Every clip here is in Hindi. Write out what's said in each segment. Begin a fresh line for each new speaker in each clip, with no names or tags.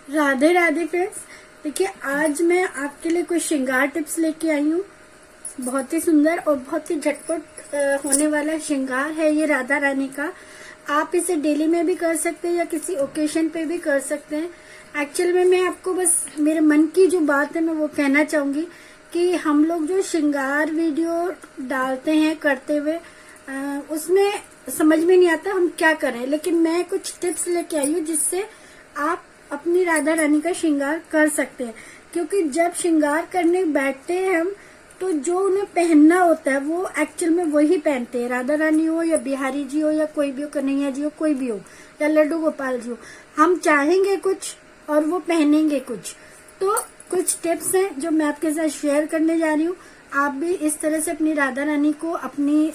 राधे राधे फ्रेंड्स। देखिए, आज मैं आपके लिए कुछ श्रृंगार टिप्स लेके आई हूँ। बहुत ही सुंदर और बहुत ही झटपट होने वाला श्रृंगार है ये राधा रानी का। आप इसे डेली में भी कर सकते हैं या किसी ओकेशन पे भी कर सकते हैं। एक्चुअल में मैं आपको बस मेरे मन की जो बात है मैं वो कहना चाहूंगी कि हम लोग जो श्रृंगार वीडियो डालते हैं करते हुए उसमें समझ में नहीं आता हम क्या करें, लेकिन मैं कुछ टिप्स लेके आई हूँ जिससे आप अपनी राधा रानी का श्रृंगार कर सकते हैं। क्योंकि जब श्रृंगार करने बैठते हैं हम, तो जो उन्हें पहनना होता है वो एक्चुअल में वही पहनते हैं। राधा रानी हो या बिहारी जी हो या कोई भी हो, कन्हैया जी हो, कोई भी हो, या लड्डू गोपाल जी हो, हम चाहेंगे कुछ और वो पहनेंगे कुछ। तो कुछ टिप्स हैं जो मैं आपके साथ शेयर करने जा रही हूँ। आप भी इस तरह से अपनी राधा रानी को, अपनी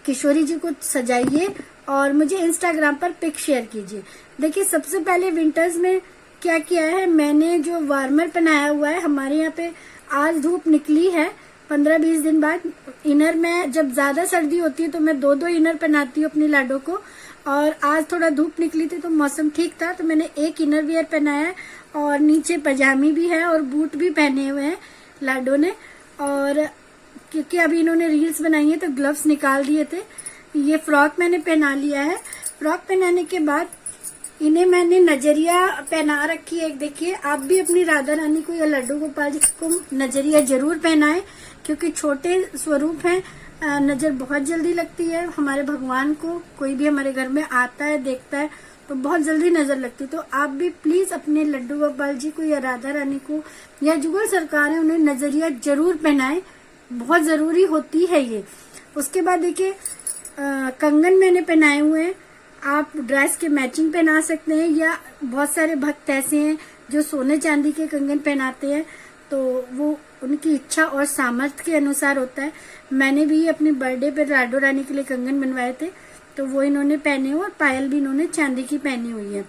किशोरी जी को सजाइए और मुझे इंस्टाग्राम पर पिक शेयर कीजिए। देखिए, सबसे पहले विंटर्स में क्या किया है, मैंने जो वार्मर पहनाया हुआ है, हमारे यहाँ पे आज धूप निकली है 15-20 दिन बाद। इनर में जब ज्यादा सर्दी होती है तो मैं 2-2 इनर पहनाती हूँ अपनी लाडो को, और आज थोड़ा धूप निकली थी तो मौसम ठीक था तो मैंने एक इनर वियर पहनाया है और नीचे पजामी भी है और बूट भी पहने हुए हैं लाडो ने। और क्योंकि अभी इन्होंने रील्स बनाई है तो ग्लव्स निकाल दिए थे। ये फ्रॉक मैंने पहना लिया है। फ्रॉक पहनाने के बाद इन्हें मैंने नजरिया पहना रखी है। एक देखिए, आप भी अपनी राधा रानी को या लड्डू गोपाल जी को नजरिया जरूर पहनाएं, क्योंकि छोटे स्वरूप हैं, नजर बहुत जल्दी लगती है हमारे भगवान को। कोई भी हमारे घर में आता है, देखता है तो बहुत जल्दी नजर लगती है। तो आप भी प्लीज अपने लड्डू गोपाल जी को या राधा रानी को या जुगल सरकार है उन्हें नजरिया जरूर पहनाएं, बहुत जरूरी होती है ये। उसके बाद देखिए, कंगन मैंने पहनाए हुए हैं। आप ड्रेस के मैचिंग पहना सकते हैं, या बहुत सारे भक्त ऐसे हैं जो सोने चांदी के कंगन पहनाते हैं, तो वो उनकी इच्छा और सामर्थ्य के अनुसार होता है। मैंने भी अपनी बर्थडे पर राधो रानी के लिए कंगन बनवाए थे, तो वो इन्होंने पहने हुए और पायल भी इन्होंने चांदी की पहनी हुई है।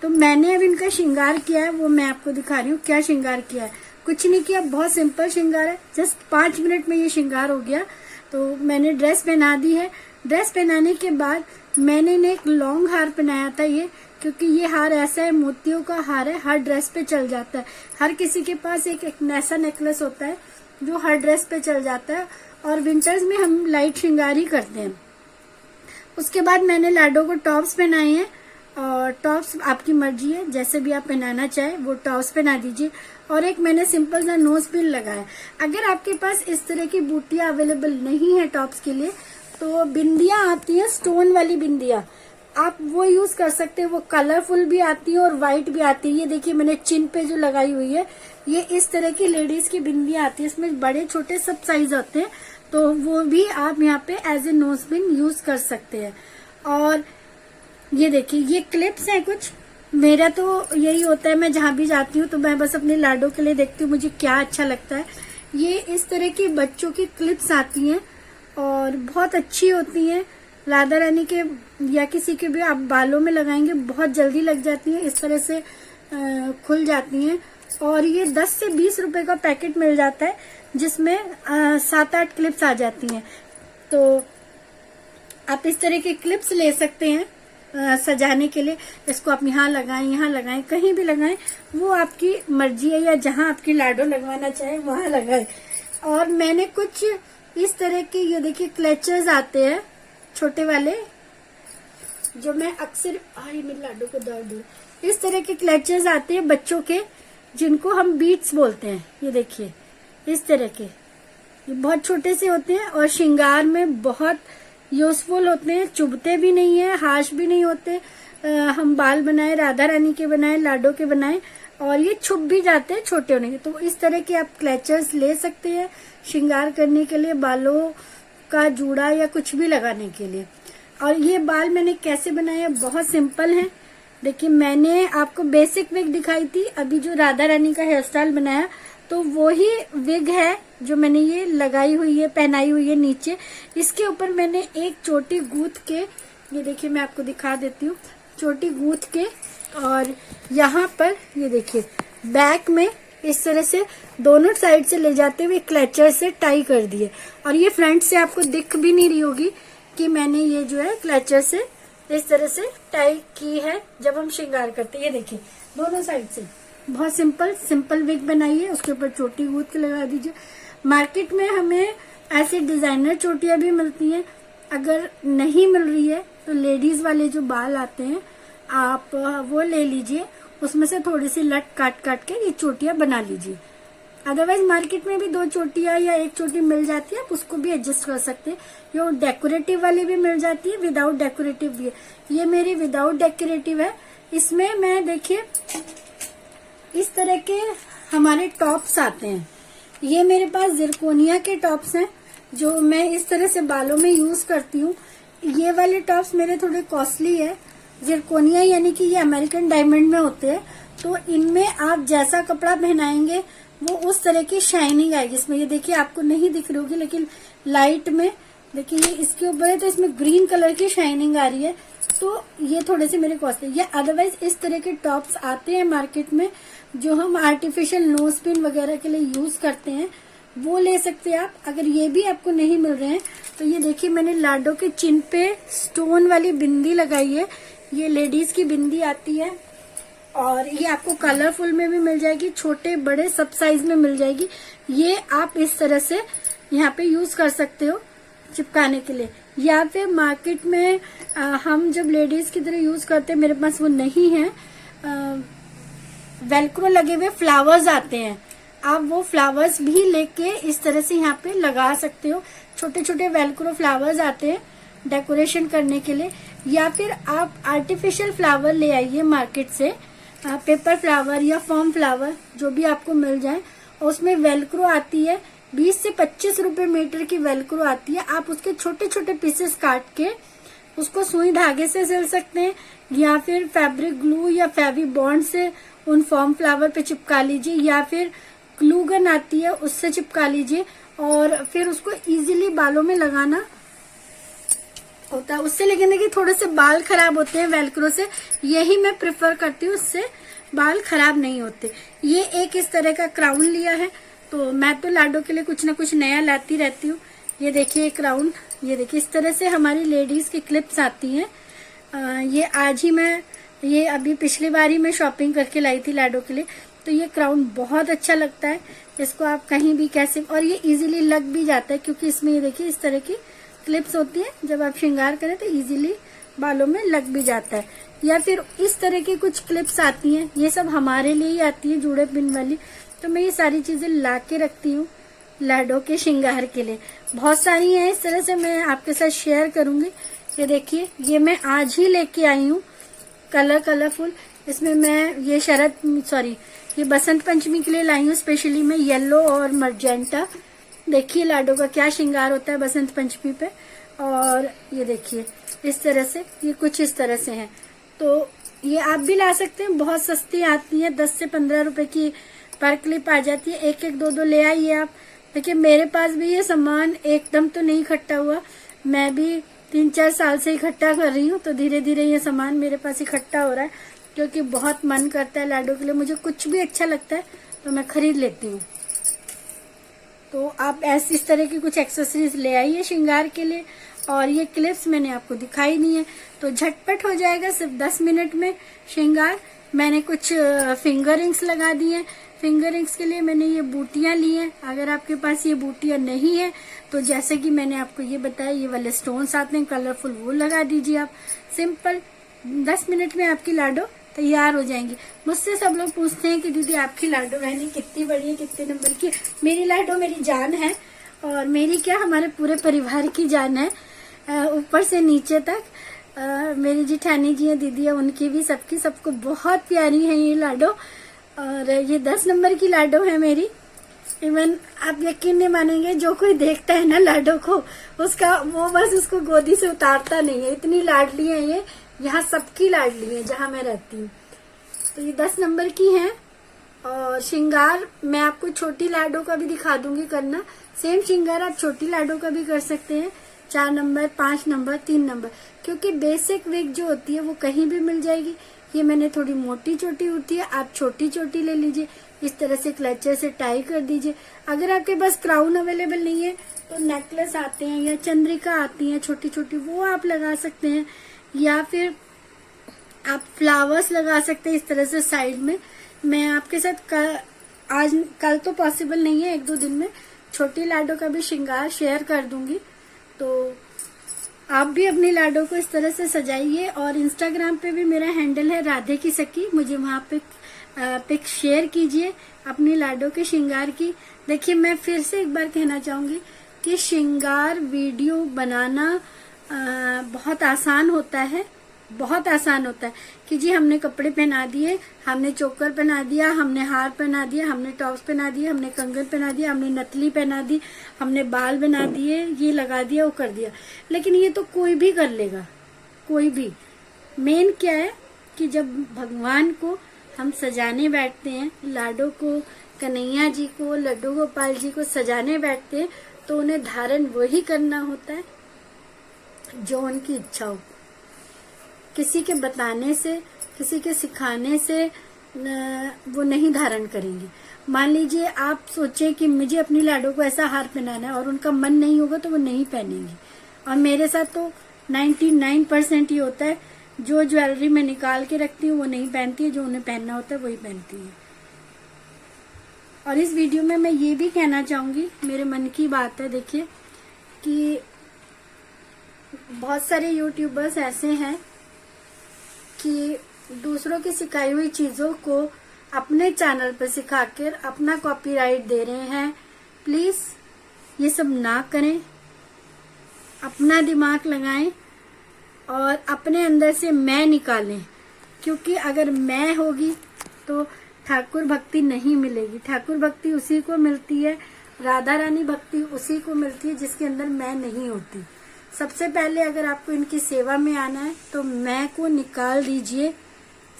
तो मैंने अब इनका श्रृंगार किया है, वो मैं आपको दिखा रही हूँ क्या श्रृंगार किया है। कुछ नहीं किया, बहुत सिंपल श्रृंगार है, जस्ट 5 मिनट में ये श्रृंगार हो गया। तो मैंने ड्रेस पहना दी है। ड्रेस पहनाने के बाद मैंने इन्हें एक लॉन्ग हार पहनाया था ये, क्योंकि ये हार ऐसा है, मोतियों का हार है, हर ड्रेस पे चल जाता है। हर किसी के पास एक ऐसा नेकलेस होता है जो हर ड्रेस पे चल जाता है, और विंटर्स में हम लाइट श्रृंगार ही करते हैं। उसके बाद मैंने लाडो को टॉप्स पहनाए हैं, और टॉप्स आपकी मर्जी है, जैसे भी आप पहनाना चाहे वो टॉप्स पहना दीजिए। और एक मैंने सिंपल सा नोज पिन लगाया। अगर आपके पास इस तरह की बूटियां अवेलेबल नहीं है टॉप्स के लिए, तो बिंदियां आती हैं, स्टोन वाली बिंदियां, आप वो यूज कर सकते हैं। वो कलरफुल भी आती है और व्हाइट भी आती है। ये देखिए, मैंने चिन पे जो लगाई हुई है, ये इस तरह की लेडीज की बिंदियां आती है। इसमें बड़े छोटे सब साइज होते हैं, तो वो भी आप यहाँ पे as a nose pin use कर सकते हैं। और ये देखिए, ये क्लिप्स हैं कुछ। मेरा तो यही होता है, मैं जहां भी जाती हूँ तो मैं बस अपने लाडो के लिए देखती हूँ मुझे क्या अच्छा लगता है। ये इस तरह की बच्चों की क्लिप्स आती हैं और बहुत अच्छी होती हैं। राधा रानी के या किसी के भी आप बालों में लगाएंगे बहुत जल्दी लग जाती हैं, इस तरह से खुल जाती हैं। और ये 10 से 20 रुपए का पैकेट मिल जाता है, जिसमें 7-8 क्लिप्स आ जाती हैं। तो आप इस तरह के क्लिप्स ले सकते हैं सजाने के लिए। इसको आप यहाँ लगाएं, कहीं भी लगाएं, वो आपकी मर्जी है, या जहां आपकी लाडो लगवाना चाहे वहां लगाएं। और मैंने कुछ इस तरह के, ये देखिए, क्लेचर्स आते हैं छोटे वाले, जो मैं अक्सर, मेरे लाडो को दर्द है। इस तरह के क्लेचर्स आते हैं बच्चों के, जिनको हम बीट्स बोलते हैं। ये देखिए, इस तरह के, ये बहुत छोटे से होते हैं और श्रृंगार में बहुत यूजफुल होते हैं। चुभते भी नहीं है, हार्श भी नहीं होते। हम बाल बनाए, राधा रानी के बनाए, लाडो के बनाए, और ये छुप भी जाते हैं छोटे होने के। तो इस तरह के आप क्लेचर्स ले सकते हैं श्रृंगार करने के लिए, बालों का जूड़ा या कुछ भी लगाने के लिए। और ये बाल मैंने कैसे बनाए, बहुत सिंपल है। देखिए, मैंने आपको बेसिक विग दिखाई थी, अभी जो राधा रानी का हेयर स्टाइल बनाया तो वो ही विग है जो मैंने ये लगाई हुई है, पहनाई हुई है नीचे। इसके ऊपर मैंने एक चोटी गूंथ के, ये देखिए मैं आपको दिखा देती हूँ, चोटी गूंथ के, और यहाँ पर ये देखिए बैक में इस तरह से दोनों साइड से ले जाते हुए क्लेचर से टाई कर दिए। और ये फ्रंट से आपको दिख भी नहीं रही होगी कि मैंने ये जो है क्लेचर से इस तरह से टाई की है जब हम श्रृंगार करते हैं। ये देखिए दोनों साइड से बहुत सिंपल विग बनाइए, उसके ऊपर चोटी गूंथ के लगा दीजिए। मार्केट में हमें ऐसी डिजाइनर चोटियां भी मिलती हैं, अगर नहीं मिल रही है तो लेडीज वाले जो बाल आते हैं आप वो ले लीजिए, उसमें से थोड़ी सी लट काट के ये चोटियां बना लीजिए। अदरवाइज मार्केट में भी 2 चोटियां या 1 चोटी मिल जाती है, आप उसको भी एडजस्ट कर सकते हैं। ये डेकोरेटिव वाली भी मिल जाती है, विदाउट डेकोरेटिव भी है। ये मेरी विदाउट डेकोरेटिव है। इसमें मैं देखिए इस तरह के हमारे टॉप्स आते हैं। ये मेरे पास जिरकोनिया के टॉप्स हैं जो मैं इस तरह से बालों में यूज करती हूँ। ये वाले टॉप्स मेरे थोड़े कॉस्टली है। जिरकोनिया यानी कि ये अमेरिकन डायमंड में होते हैं, तो इनमें आप जैसा कपड़ा पहनाएंगे वो उस तरह की शाइनिंग आएगी। इसमें ये देखिए आपको नहीं दिख रही होगी, लेकिन लाइट में देखिए ये इसके ऊपर है तो इसमें ग्रीन कलर की शाइनिंग आ रही है। तो ये थोड़े से मेरे कॉस्टली। ये अदरवाइज इस तरह के टॉप्स आते हैं मार्केट में जो हम आर्टिफिशियल नोज पिन वगैरह के लिए यूज करते हैं, वो ले सकते हैं आप। अगर ये भी आपको नहीं मिल रहे हैं तो ये देखिए मैंने लाडो के चिन पे स्टोन वाली बिंदी लगाई है। ये लेडीज की बिंदी आती है और ये आपको कलरफुल में भी मिल जाएगी, छोटे बड़े सब साइज में मिल जाएगी। ये आप इस तरह से यहाँ पे यूज कर सकते हो चिपकाने के लिए। या फिर मार्केट में हम जब लेडीज की तरह यूज करते हैं, मेरे पास वो नहीं है, वेलक्रो लगे हुए फ्लावर्स आते हैं, आप वो फ्लावर्स भी लेके इस तरह से यहाँ पे लगा सकते हो। छोटे छोटे वेलक्रो फ्लावर्स आते हैं डेकोरेशन करने के लिए। या फिर आप आर्टिफिशियल फ्लावर ले आइए मार्केट से, पेपर फ्लावर या फॉर्म फ्लावर जो भी आपको मिल जाए, और उसमें वेलक्रो आती है 20 से 25 रुपए मीटर की वेलक्रो आती है। आप उसके छोटे छोटे पीसेस काट के उसको सुई धागे से सिल सकते हैं, या फिर फैब्रिक ग्लू या फेवी बॉन्ड से उन फॉर्म फ्लावर पे चिपका लीजिए, या फिर ग्लू गन आती है उससे चिपका लीजिए और फिर उसको इजीली बालों में लगाना होता है उससे। लेकिन देखिए थोड़े से बाल खराब होते हैं वेलक्रो से, यही मैं प्रेफर करती हूँ, उससे बाल खराब नहीं होते। ये एक इस तरह का क्राउन लिया है, तो मैं तो लाडो के लिए कुछ ना कुछ नया लाती रहती हूँ। ये देखिए क्राउन, ये देखिए इस तरह से हमारी लेडीज की क्लिप्स आती हैं। ये आज ही मैं ये अभी पिछली बार ही मैं शॉपिंग करके लाई थी लाडो के लिए। तो ये क्राउन बहुत अच्छा लगता है, इसको आप कहीं भी कैसे, और ये इजीली लग भी जाता है क्योंकि इसमें ये देखिए इस तरह की क्लिप्स होती है, जब आप श्रृंगार करें तो इजीली बालों में लग भी जाता है। या फिर इस तरह की कुछ क्लिप्स आती हैं, ये सब हमारे लिए ही आती है जुड़े पिन वाली। तो मैं ये सारी चीजें ला के रखती हूँ लाडो के श्रृंगार के लिए। बहुत सारी हैं इस तरह से, मैं आपके साथ शेयर करूंगी। ये देखिए ये मैं आज ही लेके आई हूँ कलरफुल। इसमें मैं ये बसंत पंचमी के लिए लाई हूँ स्पेशली मैं येलो और मर्जेंटा। देखिए लाडो का क्या श्रृंगार होता है बसंत पंचमी पे। और ये देखिए इस तरह से, ये कुछ इस तरह से हैं। तो ये आप भी ला सकते हैं, बहुत सस्ती आती है, 10 से 15 रुपए की पर क्लिप आ जाती है। एक एक दो ले आइए आप। देखिए मेरे पास भी ये सामान एकदम तो नहीं इकट्ठा हुआ, मैं भी 3-4 साल से इकट्ठा कर रही हूँ, तो धीरे धीरे ये सामान मेरे पास इकट्ठा हो रहा है क्योंकि बहुत मन करता है लाडो के लिए। मुझे कुछ भी अच्छा लगता है तो मैं खरीद लेती हूँ। तो आप ऐसे इस तरह की कुछ एक्सेसरीज ले आइए श्रृंगार के लिए। और ये क्लिप्स मैंने आपको दिखाई नहीं है, तो झटपट हो जाएगा सिर्फ 10 मिनट में श्रृंगार। मैंने कुछ फिंगर रिंग्स लगा दी हैं। फिंगर रिंग्स के लिए मैंने ये बूटियां ली हैं। अगर आपके पास ये बूटियां नहीं है तो जैसे कि मैंने आपको ये बताया, ये वाले स्टोन्स आते हैं कलरफुल, वो लगा दीजिए आप। सिंपल 10 मिनट में आपकी लाडो तैयार हो जाएंगी। मुझसे सब लोग पूछते हैं कि दीदी आपकी लाडो बहनी कितनी बड़ी है, कितने नंबर की। मेरी लाडो मेरी जान है, और मेरी क्या हमारे पूरे परिवार की जान है, ऊपर से नीचे तक। मेरी जिठानी जी है, दीदी है, उनकी भी, सबकी सबको बहुत प्यारी है ये लाडो। और ये 10 नंबर की लाडो है मेरी। इवन आप यकीन नहीं मानेंगे, जो कोई देखता है ना लाडो को, उसका वो बस उसको गोदी से उतारता नहीं है, इतनी लाडली है ये। यहाँ सबकी लाडली है जहाँ मैं रहती हूँ। तो ये 10 नंबर की है। और श्रृंगार मैं आपको छोटी लाडो का भी दिखा दूंगी करना। सेम श्रृंगार आप छोटी लाडो का भी कर सकते हैं, 4 नंबर, 5 नंबर, 3 नंबर, क्योंकि बेसिक विग जो होती है वो कहीं भी मिल जाएगी। ये मैंने थोड़ी मोटी चोटी होती है, आप छोटी चोटी ले लीजिए, इस तरह से क्लचर से टाई कर दीजिए। अगर आपके पास क्राउन अवेलेबल नहीं है तो नेकलेस आते हैं या चंद्रिका आती है छोटी छोटी, वो आप लगा सकते हैं। या फिर आप फ्लावर्स लगा सकते हैं इस तरह से साइड में। मैं आपके साथ कल तो पॉसिबल नहीं है, 1-2 दिन में छोटी लाडो का भी श्रृंगार शेयर कर दूंगी। तो आप भी अपनी लाडो को इस तरह से सजाइए। और इंस्टाग्राम पे भी मेरा हैंडल है राधे की सखी, मुझे वहां पे पिक शेयर कीजिए अपनी लाडो के श्रृंगार की। देखिए, मैं फिर से एक बार कहना चाहूंगी कि श्रृंगार वीडियो बनाना बहुत आसान होता है, बहुत आसान होता है कि जी हमने कपड़े पहना दिए, हमने चोकर पहना दिया, हमने हार पहना दिया, हमने टॉप्स पहना दिए, हमने कंगन पहना दिया, हमने नथली पहना दी, हमने बाल बना दिए, ये लगा दिया, वो कर दिया। लेकिन ये तो कोई भी कर लेगा, कोई भी। मेन क्या है कि जब भगवान को हम सजाने बैठते हैं, लाडो को, कन्हैया जी को, लड्डू गोपाल जी को सजाने बैठते हैं, तो उन्हें धारण वही करना होता है जो उनकी इच्छा हो। किसी के बताने से, किसी के सिखाने से वो नहीं धारण करेंगे। मान लीजिए आप सोचें कि मुझे अपनी लाडो को ऐसा हार पहनाना है और उनका मन नहीं होगा तो वो नहीं पहनेंगे। और मेरे साथ तो 99% ही होता है, जो ज्वेलरी मैं निकाल के रखती हूँ वो नहीं पहनती है, जो उन्हें पहनना होता है वही पहनती है। और इस वीडियो में मैं ये भी कहना चाहूंगी, मेरे मन की बात है, देखिए कि बहुत सारे यूट्यूबर्स ऐसे हैं कि दूसरों की सिखाई हुई चीजों को अपने चैनल पर सिखाकर अपना कॉपीराइट दे रहे हैं। प्लीज ये सब ना करें, अपना दिमाग लगाएं और अपने अंदर से मैं निकालें। क्योंकि अगर मैं होगी तो ठाकुर भक्ति नहीं मिलेगी। ठाकुर भक्ति उसी को मिलती है, राधा रानी भक्ति उसी को मिलती है जिसके अंदर मैं नहीं होती। सबसे पहले अगर आपको इनकी सेवा में आना है तो मैं को निकाल दीजिए,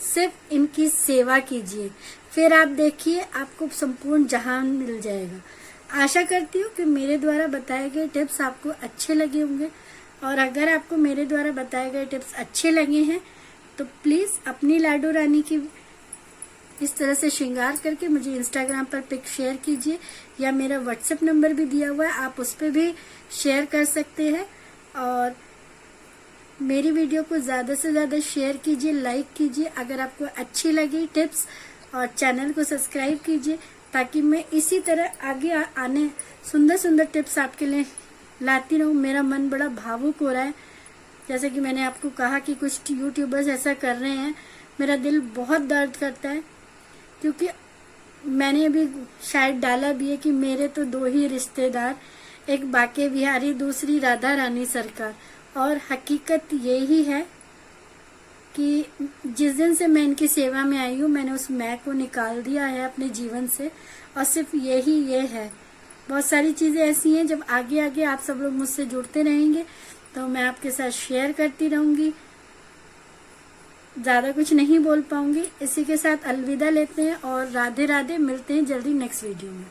सिर्फ इनकी सेवा कीजिए, फिर आप देखिए आपको संपूर्ण जहान मिल जाएगा। आशा करती हूँ कि मेरे द्वारा बताए गए टिप्स आपको अच्छे लगे होंगे। और अगर आपको मेरे द्वारा बताए गए टिप्स अच्छे लगे हैं तो प्लीज अपनी लाडो रानी की इस तरह से श्रृंगार करके मुझे इंस्टाग्राम पर पिक शेयर कीजिए, या मेरा व्हाट्सएप नंबर भी दिया हुआ है, आप उस पर भी शेयर कर सकते हैं। और मेरी वीडियो को ज्यादा से ज्यादा शेयर कीजिए, लाइक कीजिए अगर आपको अच्छी लगी टिप्स, और चैनल को सब्सक्राइब कीजिए ताकि मैं इसी तरह आगे आने सुंदर सुंदर टिप्स आपके लिए लाती रहूं। मेरा मन बड़ा भावुक हो रहा है, जैसे कि मैंने आपको कहा कि कुछ यूट्यूबर्स ऐसा कर रहे हैं, मेरा दिल बहुत दर्द करता है। क्योंकि मैंने अभी शायद डाला भी है कि मेरे तो 2 ही रिश्तेदार, एक बाके बिहारी, दूसरी राधा रानी सरकार। और हकीकत यही है कि जिस दिन से मैं इनकी सेवा में आई हूँ मैंने उस मैं को निकाल दिया है अपने जीवन से, और सिर्फ यही ये है। बहुत सारी चीजें ऐसी हैं, जब आगे आगे आप सब लोग मुझसे जुड़ते रहेंगे तो मैं आपके साथ शेयर करती रहूंगी। ज्यादा कुछ नहीं बोल पाऊंगी। इसी के साथ अलविदा लेते हैं और राधे राधे, मिलते हैं जल्दी नेक्स्ट वीडियो में।